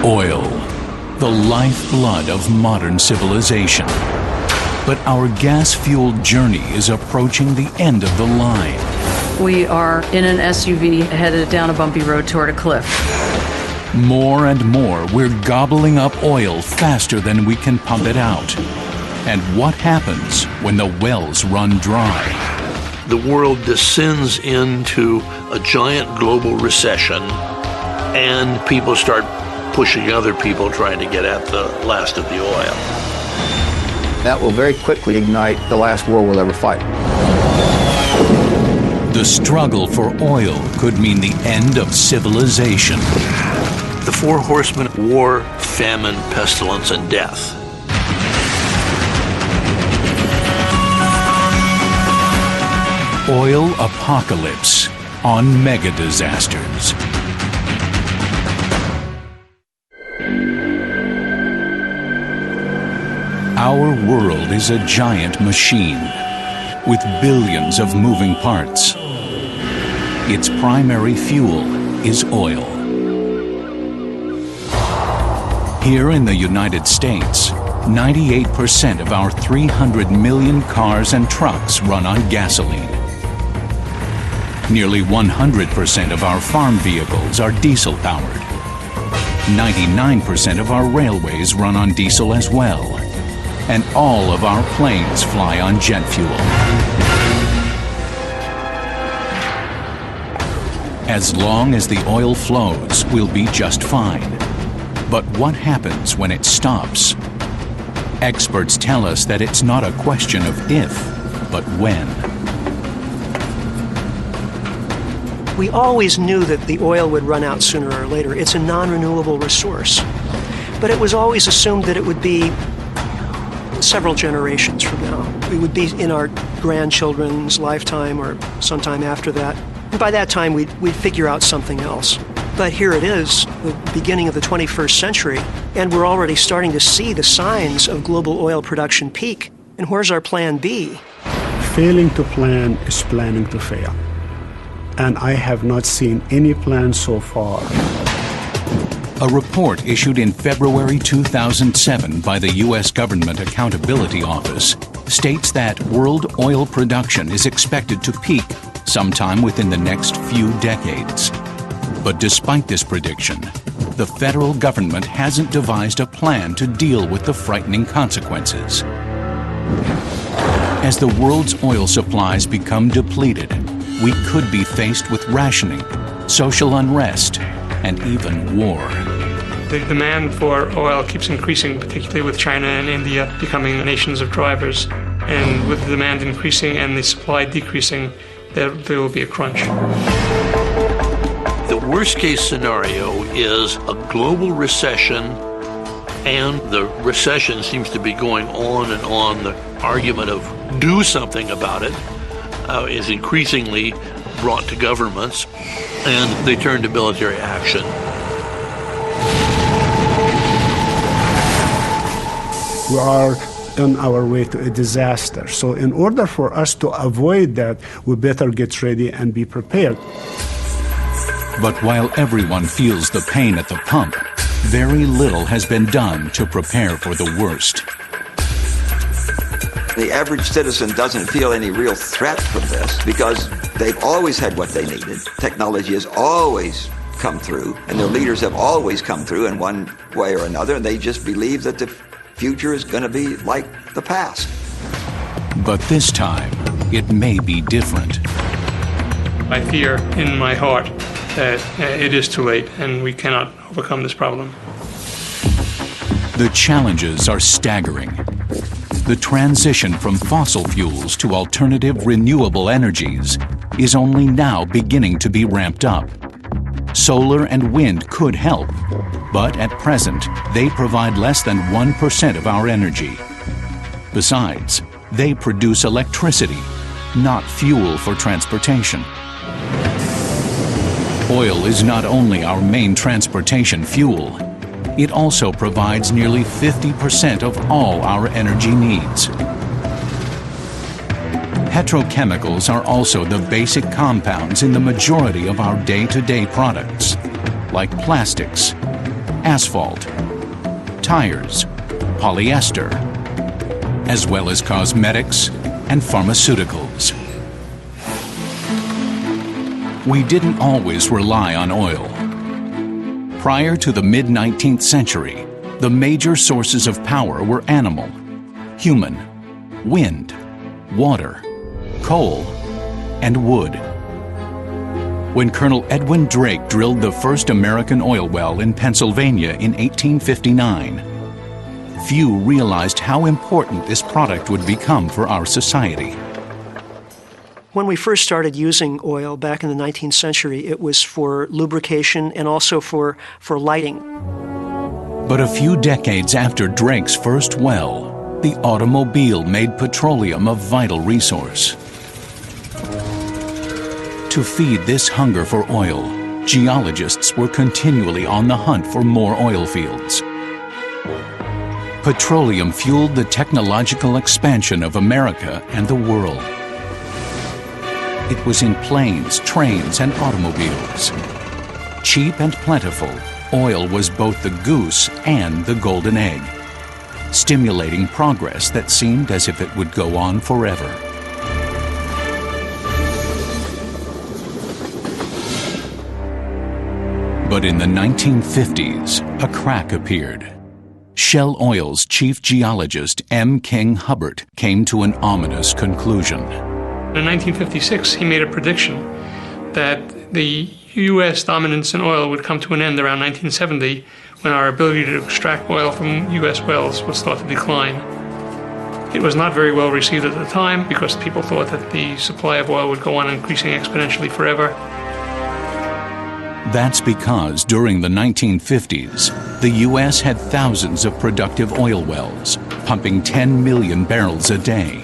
Oil, the lifeblood of modern civilization. But our gas-fueled journey is approaching the end of the line. We are in an SUV headed down a bumpy road toward a cliff. More and more, we're gobbling up oil faster than we can pump it out. And what happens when the wells run dry? The world descends into a giant global recession, and people start pushing other people trying to get at the last of the oil. That will very quickly ignite the last war we'll ever fight. The struggle for oil could mean the end of civilization. The four horsemen: war, famine, pestilence, and death. Oil apocalypse on mega disasters. Our world is a giant machine with billions of moving parts. Its primary fuel is oil. Here in the United States, 98% of our 300 million cars and trucks run on gasoline. Nearly 100% of our farm vehicles are diesel-powered. 99% of our railways run on diesel as well. And all of our planes fly on jet fuel. As long as the oil flows, we'll be just fine. But what happens when it stops? Experts tell us that it's not a question of if, but when. We always knew that the oil would run out sooner or later. It's a non-renewable resource. But it was always assumed that it would be several generations from now. We would be in our grandchildren's lifetime or sometime after that. And by that time, we'd figure out something else. But here it is, the beginning of the 21st century, and we're already starting to see the signs of global oil production peak. And where's our plan B? Failing to plan is planning to fail. And I have not seen any plan so far. A report issued in February 2007 by the U.S. Government Accountability Office states that world oil production is expected to peak sometime within the next few decades. But despite this prediction, the federal government hasn't devised a plan to deal with the frightening consequences. As the world's oil supplies become depleted, we could be faced with rationing, social unrest, and even war. The demand for oil keeps increasing, particularly with China and India becoming nations of drivers. And with the demand increasing and the supply decreasing, there will be a crunch. The worst-case scenario is a global recession, and the recession seems to be going on and on. The argument of do something about it is increasingly brought to governments, and they turn to military action. We are on our way to a disaster. So in order for us to avoid that, we better get ready and be prepared. But while everyone feels the pain at the pump, very little has been done to prepare for the worst. The average citizen doesn't feel any real threat from this because they've always had what they needed. Technology has always come through, and their leaders have always come through in one way or another, and they just believe that the future is going to be like the past. But this time, it may be different. I fear in my heart that it is too late and we cannot overcome this problem. The challenges are staggering. The transition from fossil fuels to alternative renewable energies is only now beginning to be ramped up. Solar and wind could help, but at present, they provide less than 1% of our energy. Besides, they produce electricity, not fuel for transportation. Oil is not only our main transportation fuel, it also provides nearly 50% of all our energy needs. Petrochemicals are also the basic compounds in the majority of our day-to-day products, like plastics, asphalt, tires, polyester, as well as cosmetics and pharmaceuticals. We didn't always rely on oil. Prior to the mid-19th century, the major sources of power were animal, human, wind, water, coal, and wood. When Colonel Edwin Drake drilled the first American oil well in Pennsylvania in 1859, few realized how important this product would become for our society. When we first started using oil back in the 19th century, it was for lubrication and also for lighting. But a few decades after Drake's first well, the automobile made petroleum a vital resource. To feed this hunger for oil, geologists were continually on the hunt for more oil fields. Petroleum fueled the technological expansion of America and the world. It was in planes, trains, and automobiles. Cheap and plentiful, oil was both the goose and the golden egg, stimulating progress that seemed as if it would go on forever. But in the 1950s, a crack appeared. Shell Oil's chief geologist, M. King Hubbert, came to an ominous conclusion. In 1956, he made a prediction that the U.S. dominance in oil would come to an end around 1970, when our ability to extract oil from U.S. wells would start to decline. It was not very well received at the time because people thought that the supply of oil would go on increasing exponentially forever. That's because during the 1950s, the U.S. had thousands of productive oil wells, pumping 10 million barrels a day.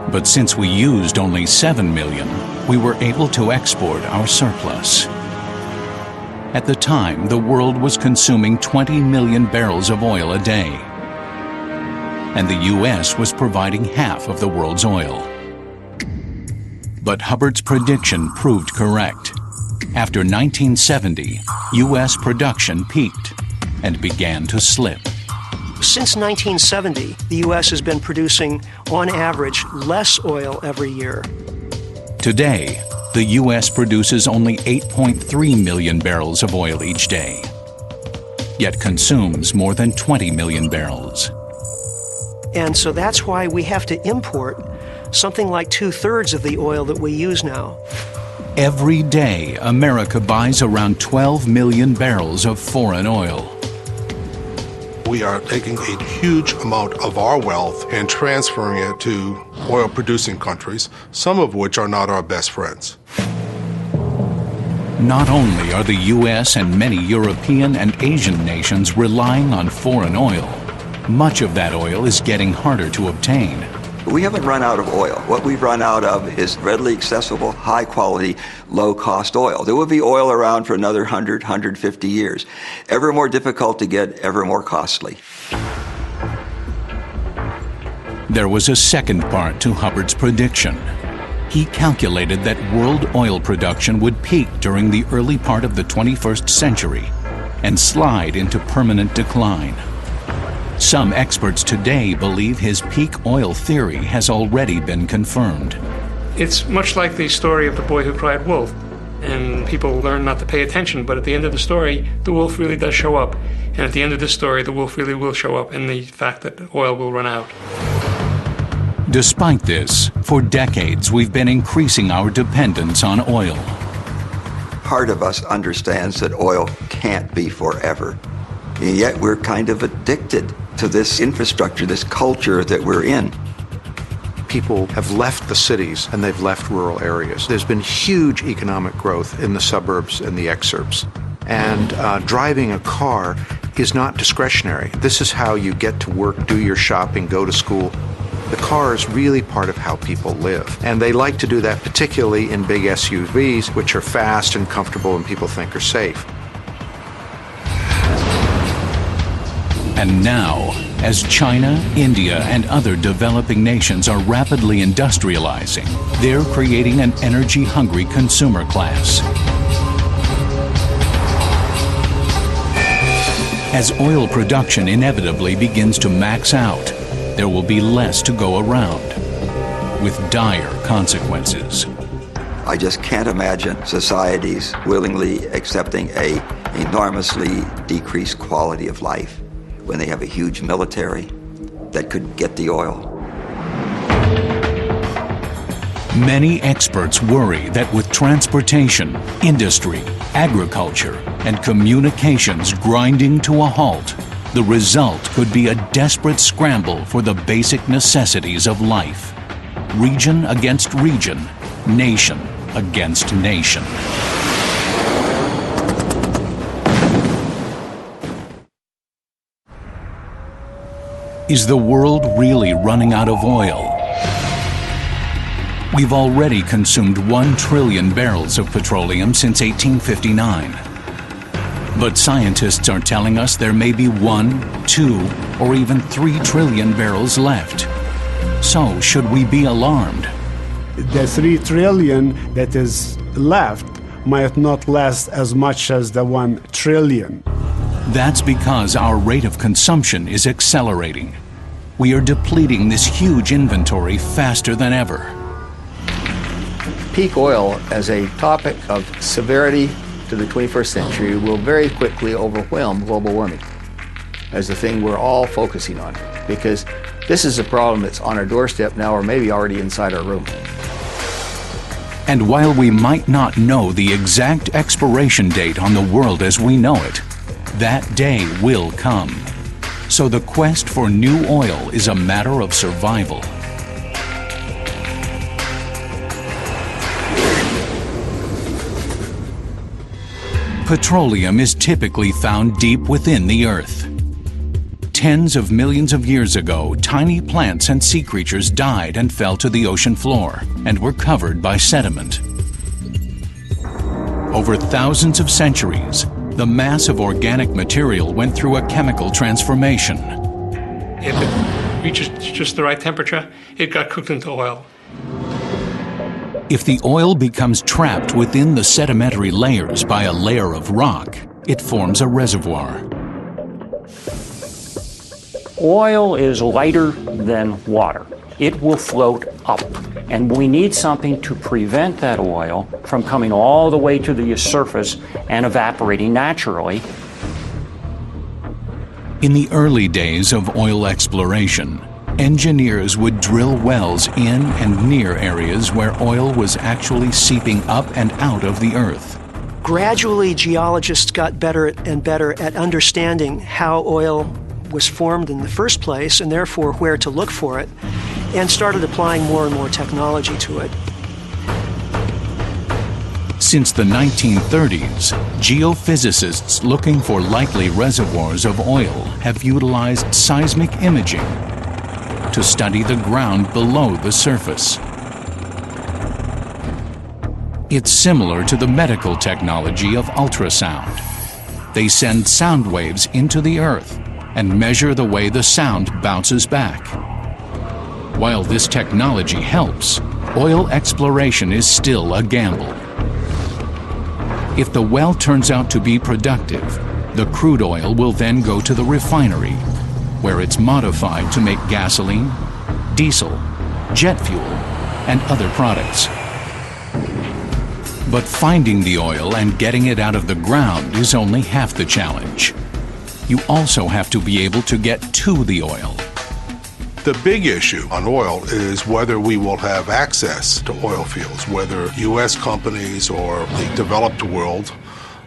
But since we used only 7 million, we were able to export our surplus. At the time, the world was consuming 20 million barrels of oil a day, and the U.S. was providing half of the world's oil. But Hubbert's prediction proved correct. After 1970, U.S. production peaked and began to slip. Since 1970, the U.S. has been producing, on average, less oil every year. Today, the U.S. produces only 8.3 million barrels of oil each day, yet consumes more than 20 million barrels. And so that's why we have to import something like 2/3 of the oil that we use now. Every day, America buys around 12 million barrels of foreign oil. We are taking a huge amount of our wealth and transferring it to oil-producing countries, some of which are not our best friends. Not only are the U.S. and many European and Asian nations relying on foreign oil, much of that oil is getting harder to obtain. We haven't run out of oil. What we've run out of is readily accessible, high-quality, low-cost oil. There will be oil around for another 100, 150 years. Ever more difficult to get, ever more costly. There was a second part to Hubbard's prediction. He calculated that world oil production would peak during the early part of the 21st century and slide into permanent decline. Some experts today believe his peak oil theory has already been confirmed. It's much like the story of the boy who cried wolf. And people learn not to pay attention, but at the end of the story, the wolf really does show up. And at the end of this story, the wolf really will show up in the fact that oil will run out. Despite this, for decades we've been increasing our dependence on oil. Part of us understands that oil can't be forever. And yet we're kind of addicted to this infrastructure, this culture that we're in. People have left the cities and they've left rural areas. There's been huge economic growth in the suburbs and the exurbs. And driving a car is not discretionary. This is how you get to work, do your shopping, go to school. The car is really part of how people live. And they like to do that particularly in big SUVs, which are fast and comfortable and people think are safe. And now, as China, India, and other developing nations are rapidly industrializing, they're creating an energy-hungry consumer class. As oil production inevitably begins to max out, there will be less to go around, with dire consequences. I just can't imagine societies willingly accepting a enormously decreased quality of life when they have a huge military that could get the oil. Many experts worry that with transportation, industry, agriculture, and communications grinding to a halt, the result could be a desperate scramble for the basic necessities of life. Region against region, nation against nation. Is the world really running out of oil? We've already consumed 1 trillion barrels of petroleum since 1859. But scientists are telling us there may be 1, 2, or even 3 trillion barrels left. So, should we be alarmed? The 3 trillion that is left might not last as much as the 1 trillion. That's because our rate of consumption is accelerating. We are depleting this huge inventory faster than ever. Peak oil as a topic of severity to the 21st century will very quickly overwhelm global warming as the thing we're all focusing on, because this is a problem that's on our doorstep now or maybe already inside our room. And while we might not know the exact expiration date on the world as we know it, that day will come. So the quest for new oil is a matter of survival. Petroleum is typically found deep within the earth. Tens of millions of years ago, tiny plants and sea creatures died and fell to the ocean floor and were covered by sediment. Over thousands of centuries, the mass of organic material went through a chemical transformation. If it reaches just the right temperature, it got cooked into oil. If the oil becomes trapped within the sedimentary layers by a layer of rock, it forms a reservoir. Oil is lighter than water. It will float up, and we need something to prevent that oil from coming all the way to the surface and evaporating naturally. In the early days of oil exploration, engineers would drill wells in and near areas where oil was actually seeping up and out of the earth. Gradually, geologists got better and better at understanding how oil was formed in the first place, and therefore where to look for it, and started applying more and more technology to it. Since the 1930s, geophysicists looking for likely reservoirs of oil have utilized seismic imaging to study the ground below the surface. It's similar to the medical technology of ultrasound. They send sound waves into the earth and measure the way the sound bounces back. While this technology helps, oil exploration is still a gamble. If the well turns out to be productive, the crude oil will then go to the refinery, where it's modified to make gasoline, diesel, jet fuel, and other products. But finding the oil and getting it out of the ground is only half the challenge. You also have to be able to get to the oil. The big issue on oil is whether we will have access to oil fields, whether U.S. companies or the developed world,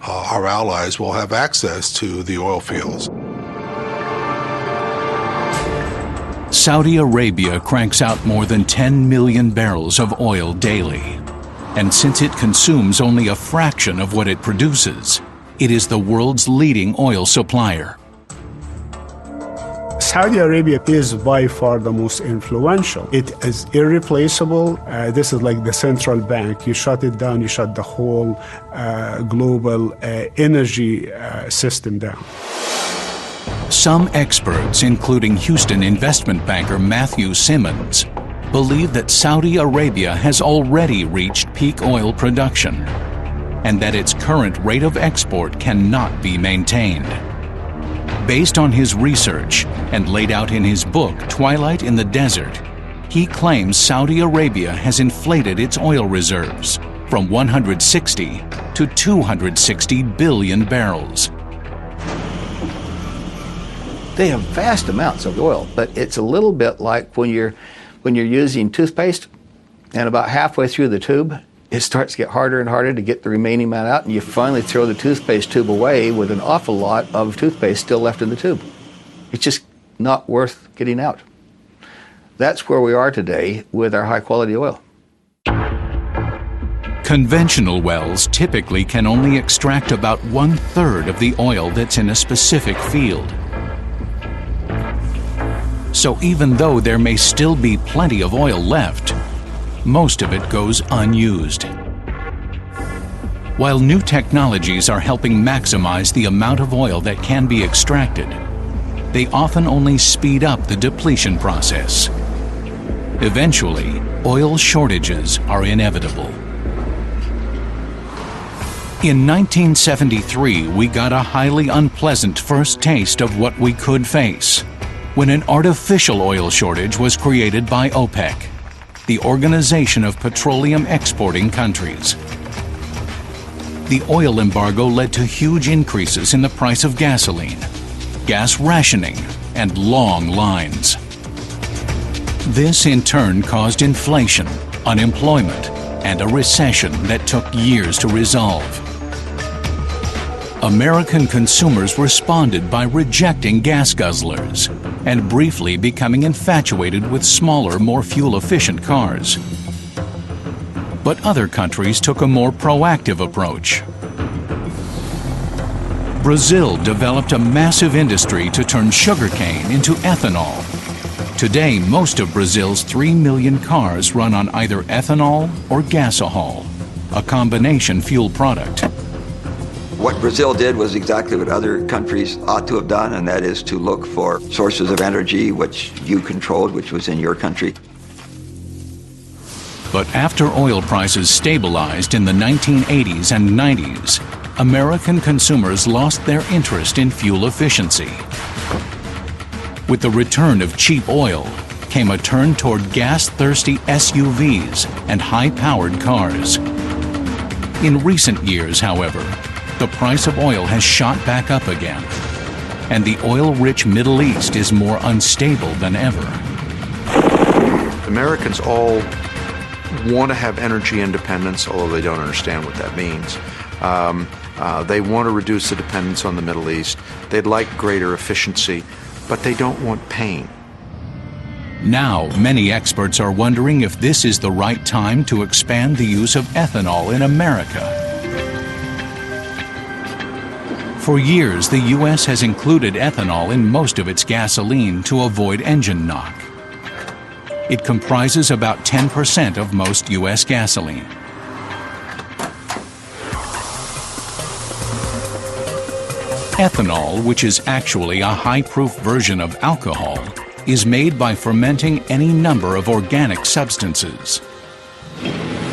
our allies, will have access to the oil fields. Saudi Arabia cranks out more than 10 million barrels of oil daily. And since it consumes only a fraction of what it produces, it is the world's leading oil supplier. Saudi Arabia is by far the most influential. It is irreplaceable. This is like the central bank. You shut it down, you shut the whole global energy system down. Some experts, including Houston investment banker Matthew Simmons, believe that Saudi Arabia has already reached peak oil production and that its current rate of export cannot be maintained. Based on his research and laid out in his book, Twilight in the Desert, he claims Saudi Arabia has inflated its oil reserves from 160 to 260 billion barrels. They have vast amounts of oil, but it's a little bit like when you're using toothpaste, and about halfway through the tube, it starts to get harder and harder to get the remaining amount out, and you finally throw the toothpaste tube away with an awful lot of toothpaste still left in the tube. It's just not worth getting out. That's where we are today with our high-quality oil. Conventional wells typically can only extract about 1/3 of the oil that's in a specific field. So even though there may still be plenty of oil left, most of it goes unused. While new technologies are helping maximize the amount of oil that can be extracted, they often only speed up the depletion process. Eventually, oil shortages are inevitable. In 1973, we got a highly unpleasant first taste of what we could face when an artificial oil shortage was created by OPEC, the Organization of Petroleum Exporting Countries. The oil embargo led to huge increases in the price of gasoline, gas rationing, and long lines. This in turn caused inflation, unemployment, and a recession that took years to resolve. American consumers responded by rejecting gas guzzlers and briefly becoming infatuated with smaller, more fuel-efficient cars. But other countries took a more proactive approach. Brazil developed a massive industry to turn sugarcane into ethanol. Today, most of Brazil's 3 million cars run on either ethanol or gasohol, a combination fuel product. What Brazil did was exactly what other countries ought to have done, and that is to look for sources of energy which you controlled, which was in your country. But after oil prices stabilized in the 1980s and 90s, American consumers lost their interest in fuel efficiency. With the return of cheap oil came a turn toward gas-thirsty SUVs and high-powered cars. In recent years, however, the price of oil has shot back up again, and the oil-rich Middle East is more unstable than ever. Americans all want to have energy independence, although they don't understand what that means. They want to reduce the dependence on the Middle East. They'd like greater efficiency, but they don't want pain. Now, many experts are wondering if this is the right time to expand the use of ethanol in America. For years, the U.S. has included ethanol in most of its gasoline to avoid engine knock. It comprises about 10% of most U.S. gasoline. Ethanol, which is actually a high-proof version of alcohol, is made by fermenting any number of organic substances,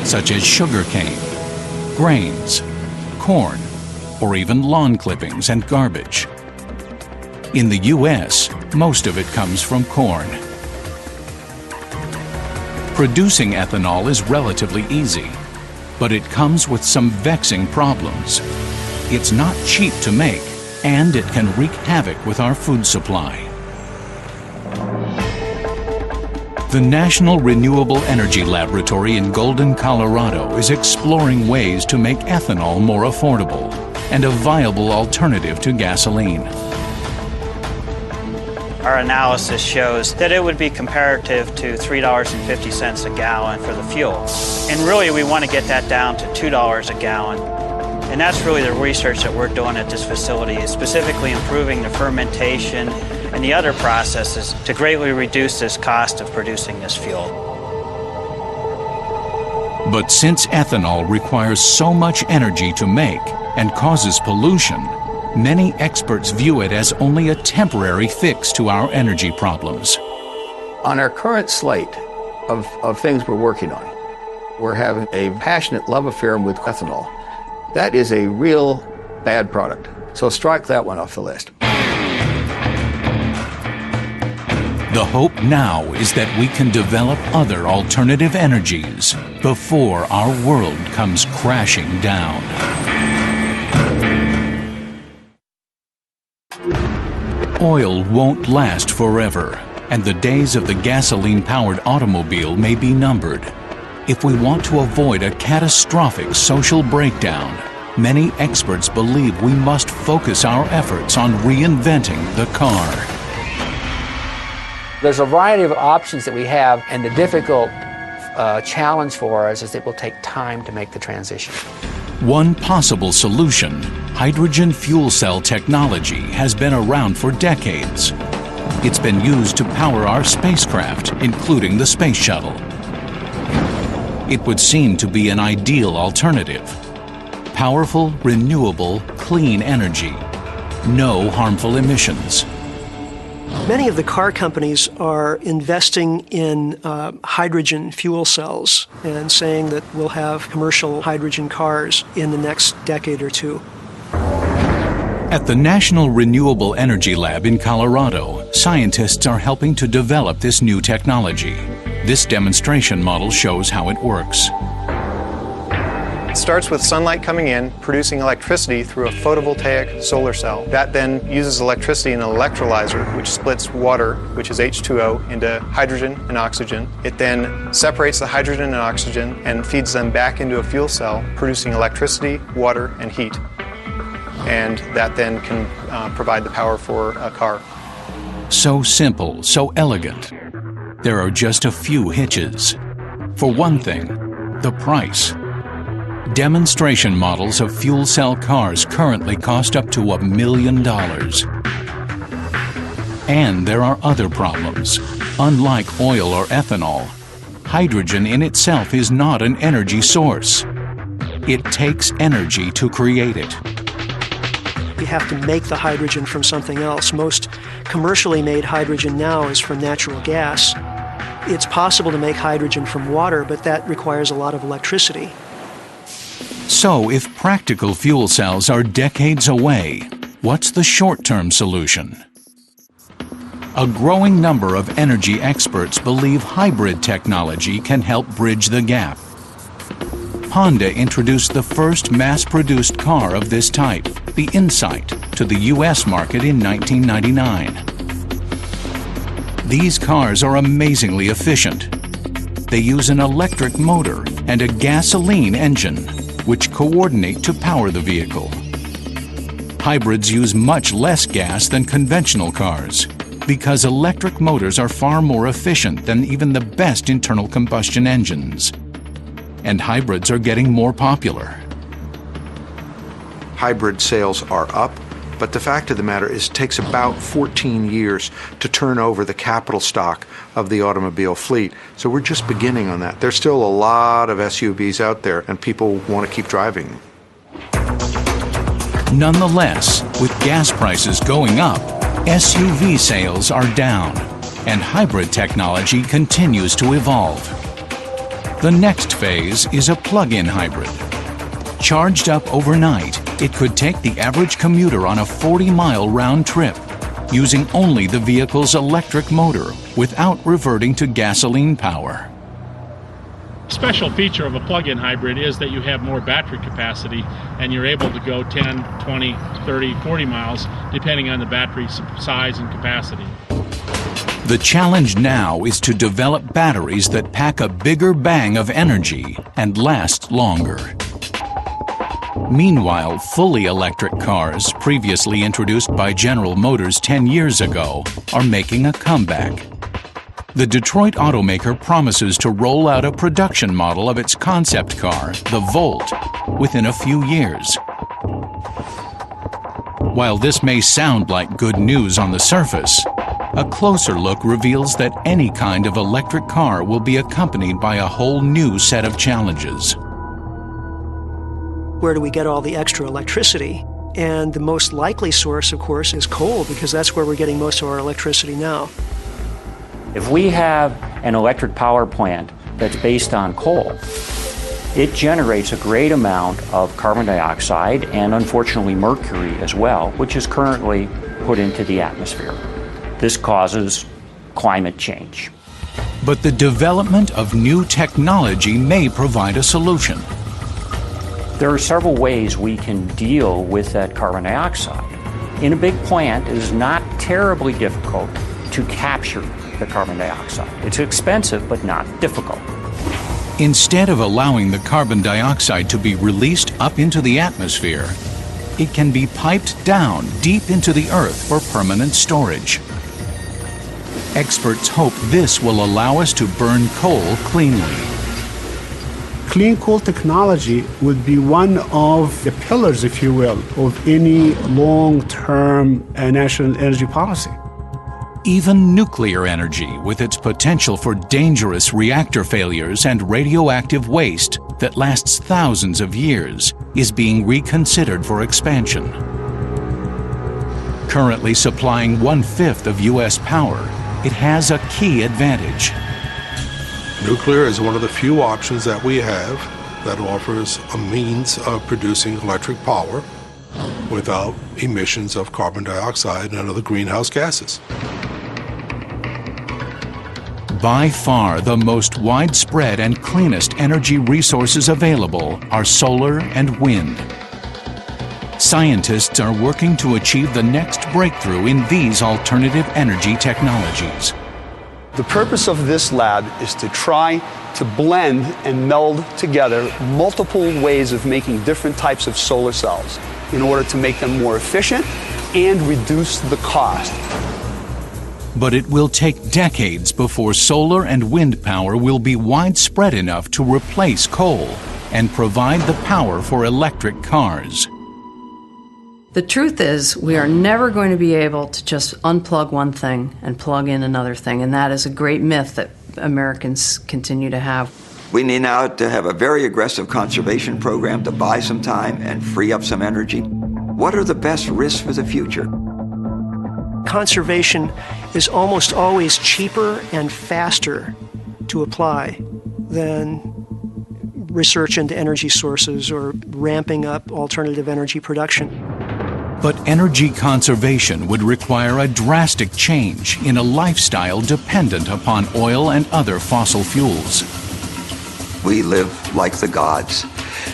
such as sugarcane, grains, corn, or even lawn clippings and garbage. In the U.S., most of it comes from corn. Producing ethanol is relatively easy, but it comes with some vexing problems. It's not cheap to make, and it can wreak havoc with our food supply. The National Renewable Energy Laboratory in Golden, Colorado is exploring ways to make ethanol more affordable and a viable alternative to gasoline. Our analysis shows that it would be comparative to $3.50 a gallon for the fuel. And really, we want to get that down to $2 a gallon. And that's really the research that we're doing at this facility, is specifically improving the fermentation and the other processes to greatly reduce this cost of producing this fuel. But since ethanol requires so much energy to make and causes pollution, many experts view it as only a temporary fix to our energy problems. On our current slate of things we're working on, we're having a passionate love affair with ethanol. That is a real bad product. So strike that one off the list. The hope now is that we can develop other alternative energies before our world comes crashing down. Oil won't last forever, and the days of the gasoline-powered automobile may be numbered. If we want to avoid a catastrophic social breakdown, many experts believe we must focus our efforts on reinventing the car. There's a variety of options that we have, and the difficult challenge for us is it will take time to make the transition. One possible solution, hydrogen fuel cell technology, has been around for decades. It's been used to power our spacecraft, including the space shuttle. It would seem to be an ideal alternative. Powerful, renewable, clean energy. No harmful emissions. Many of the car companies are investing in hydrogen fuel cells and saying that we'll have commercial hydrogen cars in the next decade or two. At the National Renewable Energy Lab in Colorado, scientists are helping to develop this new technology. This demonstration model shows how it works. It starts with sunlight coming in, producing electricity through a photovoltaic solar cell. That then uses electricity in an electrolyzer, which splits water, which is H2O, into hydrogen and oxygen. It then separates the hydrogen and oxygen and feeds them back into a fuel cell, producing electricity, water, and heat. And that then can provide the power for a car. So simple, so elegant. There are just a few hitches. For one thing, the price. Demonstration models of fuel cell cars currently cost up to $1 million. And there are other problems. Unlike oil or ethanol, hydrogen in itself is not an energy source. It takes energy to create it. You have to make the hydrogen from something else. Most commercially made hydrogen now is from natural gas. It's possible to make hydrogen from water, but that requires a lot of electricity. So, if practical fuel cells are decades away, what's the short-term solution? A growing number of energy experts believe hybrid technology can help bridge the gap. Honda introduced the first mass-produced car of this type, the Insight, to the U.S. market in 1999. These cars are amazingly efficient. They use an electric motor and a gasoline engine, which coordinate to power the vehicle. Hybrids use much less gas than conventional cars because electric motors are far more efficient than even the best internal combustion engines. And hybrids are getting more popular. Hybrid sales are up, but the fact of the matter is it takes about 14 years to turn over the capital stock of the automobile fleet. So we're just beginning on that. There's still a lot of SUVs out there, and people want to keep driving them. Nonetheless, with gas prices going up, SUV sales are down, and hybrid technology continues to evolve. The next phase is a plug-in hybrid. Charged up overnight, it could take the average commuter on a 40-mile round trip, using only the vehicle's electric motor without reverting to gasoline power. A special feature of a plug-in hybrid is that you have more battery capacity and you're able to go 10, 20, 30, 40 miles depending on the battery size and capacity. The challenge now is to develop batteries that pack a bigger bang of energy and last longer. Meanwhile, fully electric cars, previously introduced by General Motors 10 years ago, are making a comeback. The Detroit automaker promises to roll out a production model of its concept car, the Volt, within a few years. While this may sound like good news on the surface, a closer look reveals that any kind of electric car will be accompanied by a whole new set of challenges. Where do we get all the extra electricity? And the most likely source, of course, is coal, because that's where we're getting most of our electricity now. If we have an electric power plant that's based on coal, it generates a great amount of carbon dioxide and unfortunately mercury as well, which is currently put into the atmosphere. This causes climate change. But the development of new technology may provide a solution. There are several ways we can deal with that carbon dioxide. In a big plant, it is not terribly difficult to capture the carbon dioxide. It's expensive, but not difficult. Instead of allowing the carbon dioxide to be released up into the atmosphere, it can be piped down deep into the earth for permanent storage. Experts hope this will allow us to burn coal cleanly. Clean coal technology would be one of the pillars, if you will, of any long-term national energy policy. Even nuclear energy, with its potential for dangerous reactor failures and radioactive waste that lasts thousands of years, is being reconsidered for expansion. Currently supplying 1/5 of U.S. power, it has a key advantage. Nuclear is one of the few options that we have that offers a means of producing electric power without emissions of carbon dioxide and other greenhouse gases. By far the most widespread and cleanest energy resources available are solar and wind. Scientists are working to achieve the next breakthrough in these alternative energy technologies. The purpose of this lab is to try to blend and meld together multiple ways of making different types of solar cells in order to make them more efficient and reduce the cost. But it will take decades before solar and wind power will be widespread enough to replace coal and provide the power for electric cars. The truth is, we are never going to be able to just unplug one thing and plug in another thing, and that is a great myth that Americans continue to have. We need now to have a very aggressive conservation program to buy some time and free up some energy. What are the best risks for the future? Conservation is almost always cheaper and faster to apply than research into energy sources or ramping up alternative energy production. But energy conservation would require a drastic change in a lifestyle dependent upon oil and other fossil fuels. We live like the gods.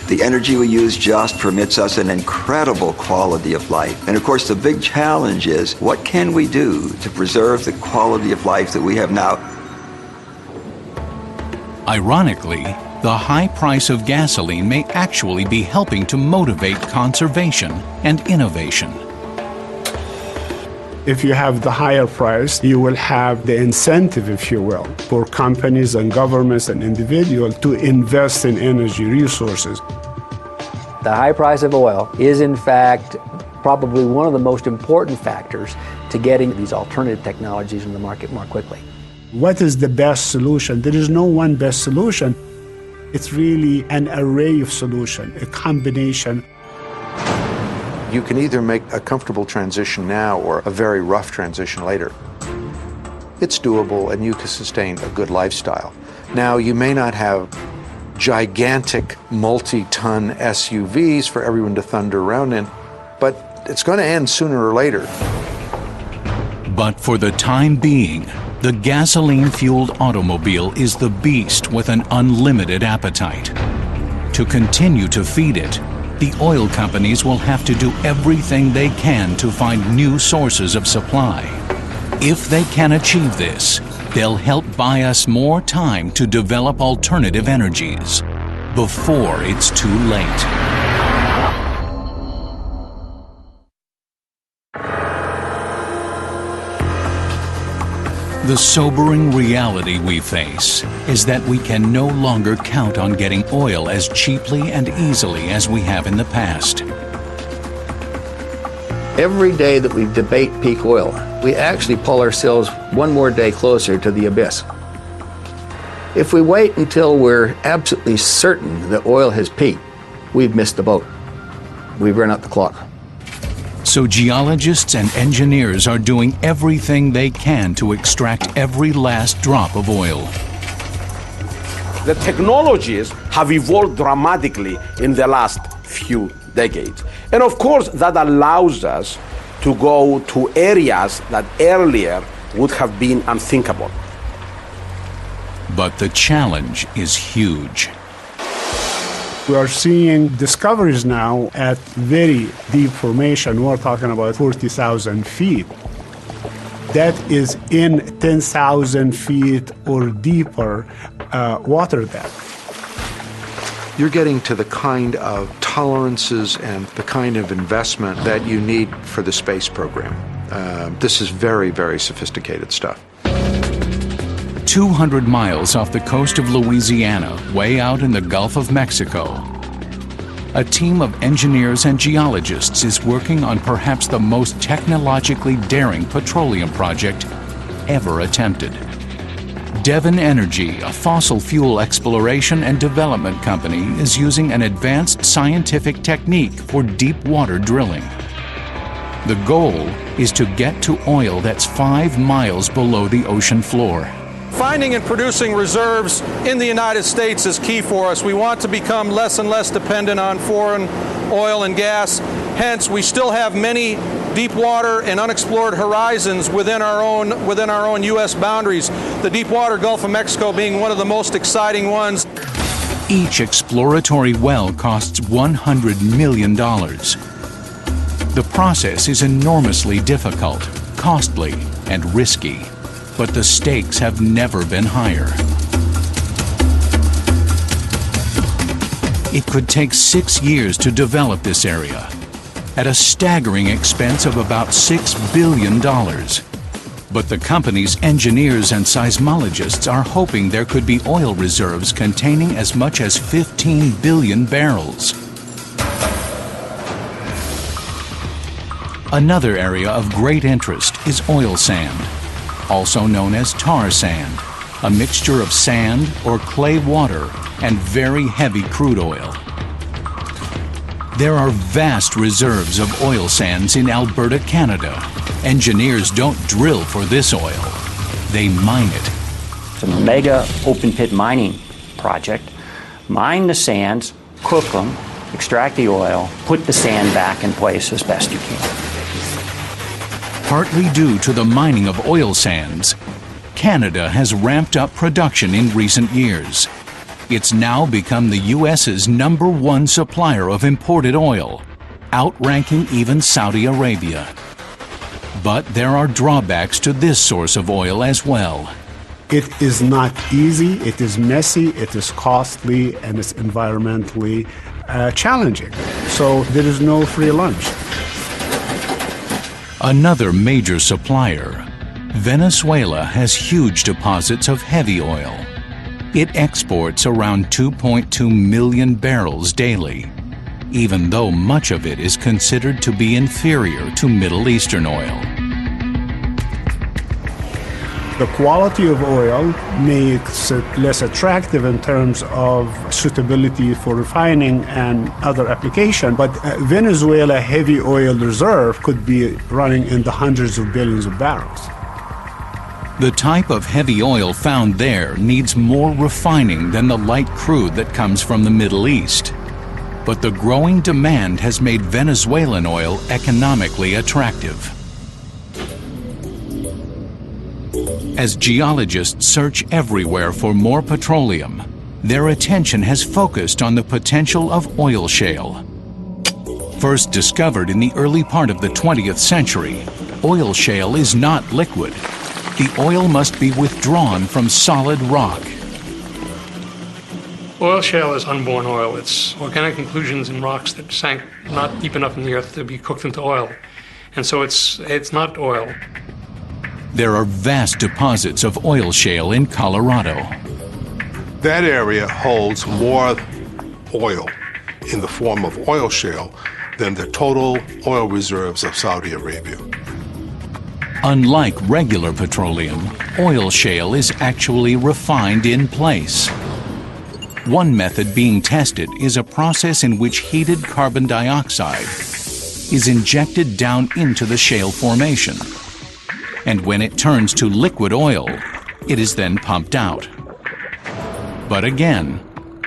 The energy we use just permits us an incredible quality of life. And of course, the big challenge is, what can we do to preserve the quality of life that we have now? Ironically, the high price of gasoline may actually be helping to motivate conservation and innovation. If you have the higher price, you will have the incentive, if you will, for companies and governments and individuals to invest in energy resources. The high price of oil is, in fact, probably one of the most important factors to getting these alternative technologies in the market more quickly. What is the best solution? There is no one best solution. It's really an array of solutions, a combination. You can either make a comfortable transition now or a very rough transition later. It's doable and you can sustain a good lifestyle. Now, you may not have gigantic multi-ton SUVs for everyone to thunder around in, but it's going to end sooner or later. But for the time being, the gasoline-fueled automobile is the beast with an unlimited appetite. To continue to feed it, the oil companies will have to do everything they can to find new sources of supply. If they can achieve this, they'll help buy us more time to develop alternative energies before it's too late. The sobering reality we face is that we can no longer count on getting oil as cheaply and easily as we have in the past. Every day that we debate peak oil, we actually pull ourselves one more day closer to the abyss. If we wait until we're absolutely certain that oil has peaked, we've missed the boat. We've run out the clock. So geologists and engineers are doing everything they can to extract every last drop of oil. The technologies have evolved dramatically in the last few decades. And of course, that allows us to go to areas that earlier would have been unthinkable. But the challenge is huge. We are seeing discoveries now at very deep formation. We're talking about 40,000 feet. That is in 10,000 feet or deeper water depth. You're getting to the kind of tolerances and the kind of investment that you need for the space program. This is very, very sophisticated stuff. 200 miles off the coast of Louisiana, way out in the Gulf of Mexico, a team of engineers and geologists is working on perhaps the most technologically daring petroleum project ever attempted. Devon Energy, a fossil fuel exploration and development company, is using an advanced scientific technique for deep water drilling. The goal is to get to oil that's 5 miles below the ocean floor. Finding and producing reserves in the United States is key for us. We want to become less and less dependent on foreign oil and gas. Hence, we still have many deep water and unexplored horizons within our own U.S. boundaries, the deep water Gulf of Mexico being one of the most exciting ones. Each exploratory well costs $100 million. The process is enormously difficult, costly, and risky, but the stakes have never been higher. It could take 6 years to develop this area, at a staggering expense of about $6 billion. But the company's engineers and seismologists are hoping there could be oil reserves containing as much as 15 billion barrels. Another area of great interest is oil sand, also known as tar sand, a mixture of sand or clay water and very heavy crude oil. There are vast reserves of oil sands in Alberta, Canada. Engineers don't drill for this oil, they mine it. It's a mega open pit mining project. Mine the sands, cook them, extract the oil, put the sand back in place as best you can. Partly due to the mining of oil sands, Canada has ramped up production in recent years. It's now become the U.S.'s #1 supplier of imported oil, outranking even Saudi Arabia. But there are drawbacks to this source of oil as well. It is not easy, it is messy, it is costly, and it's environmentally challenging. So there is no free lunch. Another major supplier, Venezuela has huge deposits of heavy oil. It exports around 2.2 million barrels daily, even though much of it is considered to be inferior to Middle Eastern oil. The quality of oil makes it less attractive in terms of suitability for refining and other application, but Venezuela heavy oil reserve could be running in the hundreds of billions of barrels. The type of heavy oil found there needs more refining than the light crude that comes from the Middle East. But the growing demand has made Venezuelan oil economically attractive. As geologists search everywhere for more petroleum, their attention has focused on the potential of oil shale. First discovered in the early part of the 20th century, oil shale is not liquid. The oil must be withdrawn from solid rock. Oil shale is unborn oil. It's organic inclusions in rocks that sank not deep enough in the earth to be cooked into oil. And so it's not oil. There are vast deposits of oil shale in Colorado. That area holds more oil in the form of oil shale than the total oil reserves of Saudi Arabia. Unlike regular petroleum, oil shale is actually refined in place. One method being tested is a process in which heated carbon dioxide is injected down into the shale formation. And when it turns to liquid oil, it is then pumped out. But again,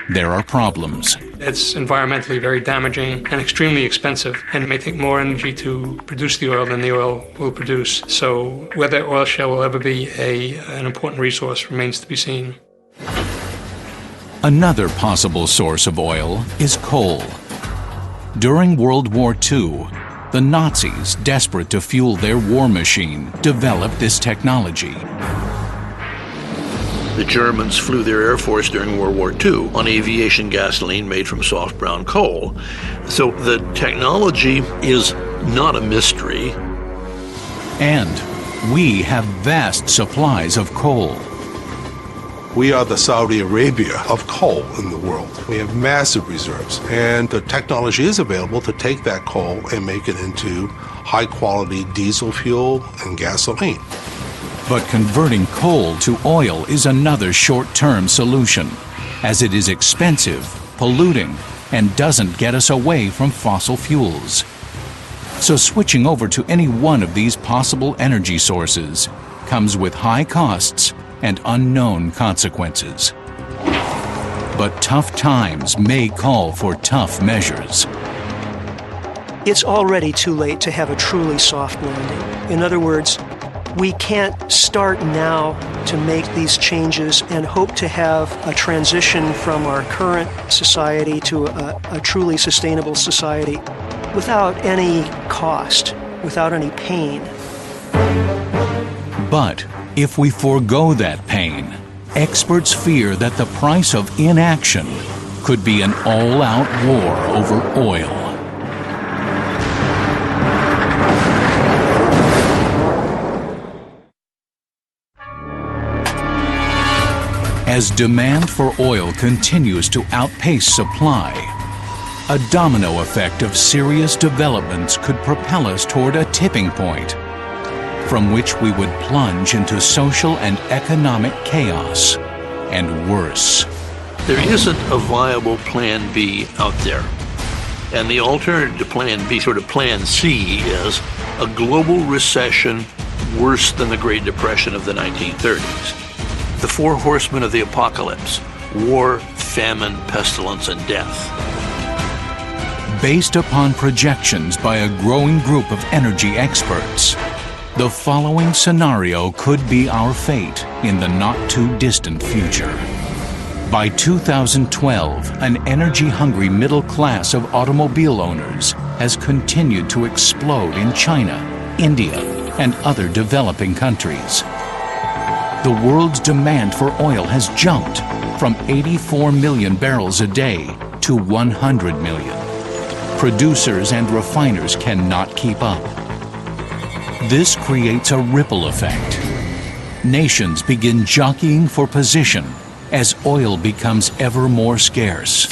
there are problems. It's environmentally very damaging and extremely expensive, and it may take more energy to produce the oil than the oil will produce. So whether oil shale will ever be an important resource remains to be seen. Another possible source of oil is coal. During World War II, the Nazis, desperate to fuel their war machine, developed this technology. The Germans flew their Air Force during World War II on aviation gasoline made from soft brown coal. So the technology is not a mystery. And we have vast supplies of coal. We are the Saudi Arabia of coal in the world. We have massive reserves, and the technology is available to take that coal and make it into high-quality diesel fuel and gasoline. But converting coal to oil is another short-term solution, as it is expensive, polluting, and doesn't get us away from fossil fuels. So switching over to any one of these possible energy sources comes with high costs and unknown consequences. But tough times may call for tough measures. It's already too late to have a truly soft landing. In other words, we can't start now to make these changes and hope to have a transition from our current society to a truly sustainable society without any cost, without any pain. But if we forego that pain, experts fear that the price of inaction could be an all-out war over oil. As demand for oil continues to outpace supply, a domino effect of serious developments could propel us toward a tipping point from which we would plunge into social and economic chaos, and worse. There isn't a viable Plan B out there. And the alternative to Plan B, sort of Plan C, is a global recession worse than the Great Depression of the 1930s. The four horsemen of the apocalypse: war, famine, pestilence, and death. Based upon projections by a growing group of energy experts, the following scenario could be our fate in the not-too-distant future. By 2012, an energy-hungry middle class of automobile owners has continued to explode in China, India, and other developing countries. The world's demand for oil has jumped from 84 million barrels a day to 100 million. Producers and refiners cannot keep up. This creates a ripple effect. Nations begin jockeying for position as oil becomes ever more scarce.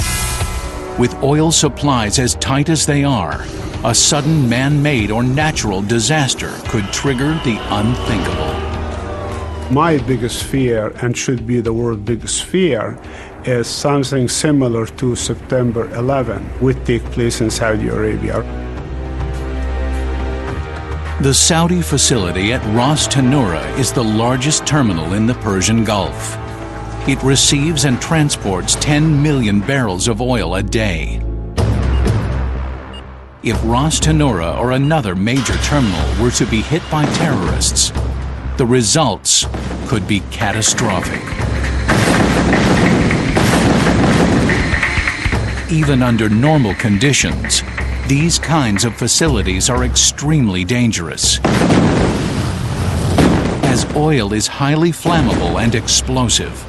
With oil supplies as tight as they are, a sudden man-made or natural disaster could trigger the unthinkable. My biggest fear, and should be the world's biggest fear, is something similar to September 11 would take place in Saudi Arabia. The Saudi facility at Ras Tanura is the largest terminal in the Persian Gulf. It receives and transports 10 million barrels of oil a day. If Ras Tanura or another major terminal were to be hit by terrorists, the results could be catastrophic. Even under normal conditions, these kinds of facilities are extremely dangerous, as oil is highly flammable and explosive.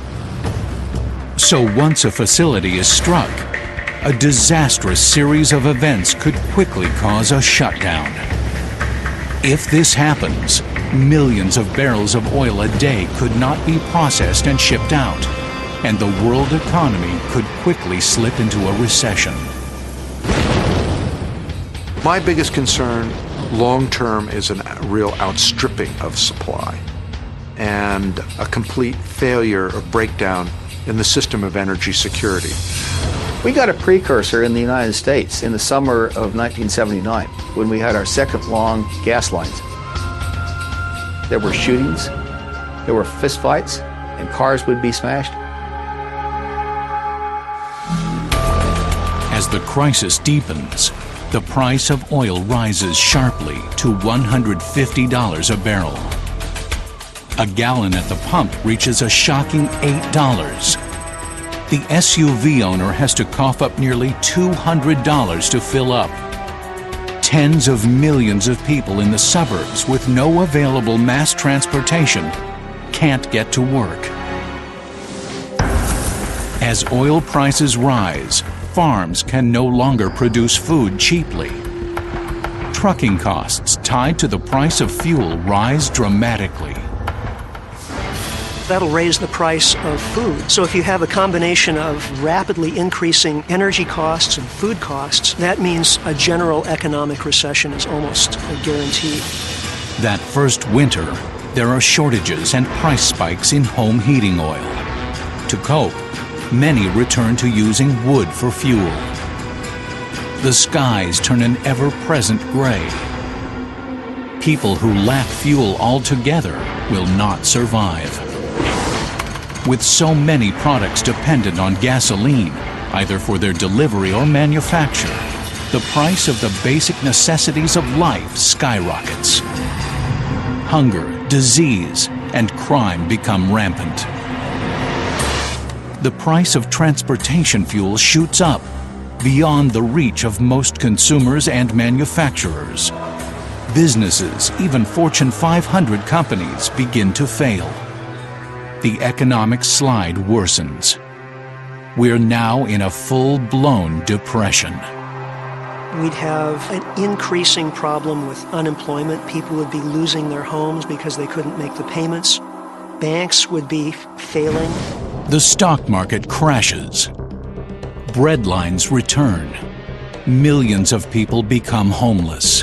So once a facility is struck, a disastrous series of events could quickly cause a shutdown. If this happens, millions of barrels of oil a day could not be processed and shipped out, and the world economy could quickly slip into a recession. My biggest concern long-term is a real outstripping of supply and a complete failure or breakdown in the system of energy security. We got a precursor in the United States in the summer of 1979 when we had our second long gas lines. There were shootings, there were fistfights, and cars would be smashed. As the crisis deepens, the price of oil rises sharply to $150 a barrel. A gallon at the pump reaches a shocking $8. The SUV owner has to cough up nearly $200 to fill up. Tens of millions of people in the suburbs with no available mass transportation can't get to work. As oil prices rise, farms can no longer produce food cheaply. Trucking costs tied to the price of fuel rise dramatically. That'll raise the price of food. So if you have a combination of rapidly increasing energy costs and food costs, that means a general economic recession is almost a guarantee. That first winter, there are shortages and price spikes in home heating oil. To cope, many return to using wood for fuel. The skies turn an ever-present gray. People who lack fuel altogether will not survive. With so many products dependent on gasoline, either for their delivery or manufacture, the price of the basic necessities of life skyrockets. Hunger, disease, and crime become rampant. The price of transportation fuel shoots up, beyond the reach of most consumers and manufacturers. Businesses, even Fortune 500 companies, begin to fail. The economic slide worsens. We're now in a full-blown depression. We'd have an increasing problem with unemployment. People would be losing their homes because they couldn't make the payments. Banks would be failing. The stock market crashes. Breadlines return. Millions of people become homeless.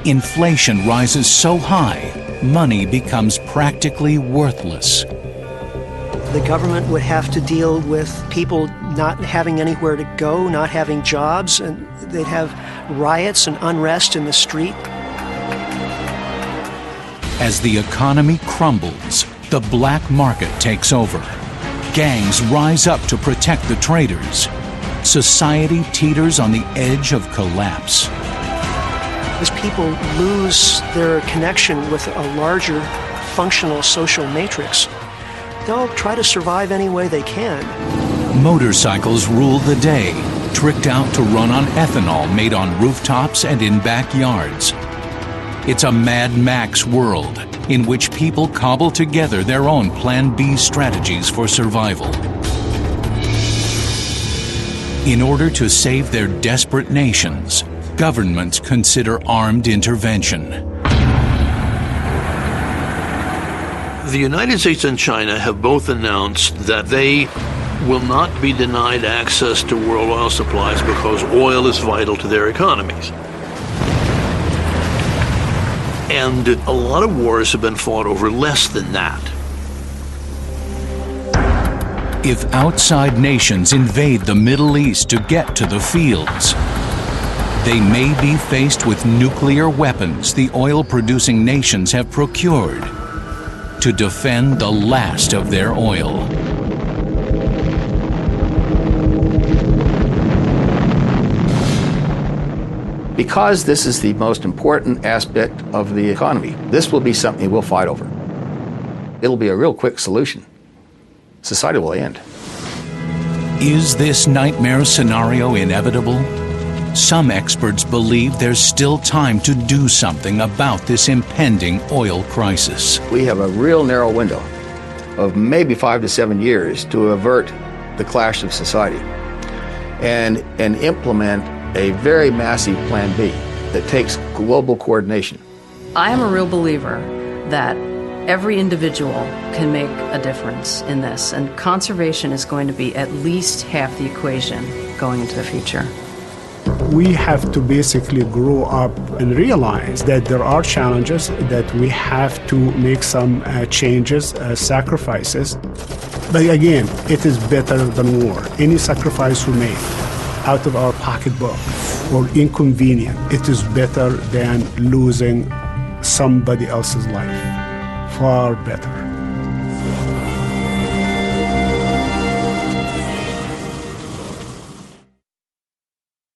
Inflation rises so high, money becomes practically worthless. The government would have to deal with people not having anywhere to go, not having jobs, and they'd have riots and unrest in the street. As the economy crumbles, the black market takes over. Gangs rise up to protect the traders. Society teeters on the edge of collapse. As people lose their connection with a larger functional social matrix, they'll try to survive any way they can. Motorcycles rule the day, tricked out to run on ethanol made on rooftops and in backyards. It's a Mad Max world in which people cobble together their own Plan B strategies for survival. In order to save their desperate nations, governments consider armed intervention. The United States and China have both announced that they will not be denied access to world oil supplies because oil is vital to their economies. And a lot of wars have been fought over less than that. If outside nations invade the Middle East to get to the fields, they may be faced with nuclear weapons the oil-producing nations have procured to defend the last of their oil. Because this is the most important aspect of the economy, this will be something we'll fight over. It'll be a real quick solution. Society will end. Is this nightmare scenario inevitable? Some experts believe there's still time to do something about this impending oil crisis. We have a real narrow window of maybe 5 to 7 years to avert the clash of society and implement a very massive Plan B that takes global coordination. I am a real believer that every individual can make a difference in this, and conservation is going to be at least half the equation going into the future. We have to basically grow up and realize that there are challenges, that we have to make some changes, sacrifices. But again, it is better than war. Any sacrifice we make out of our pocketbook or inconvenient, it is better than losing somebody else's life. Far better.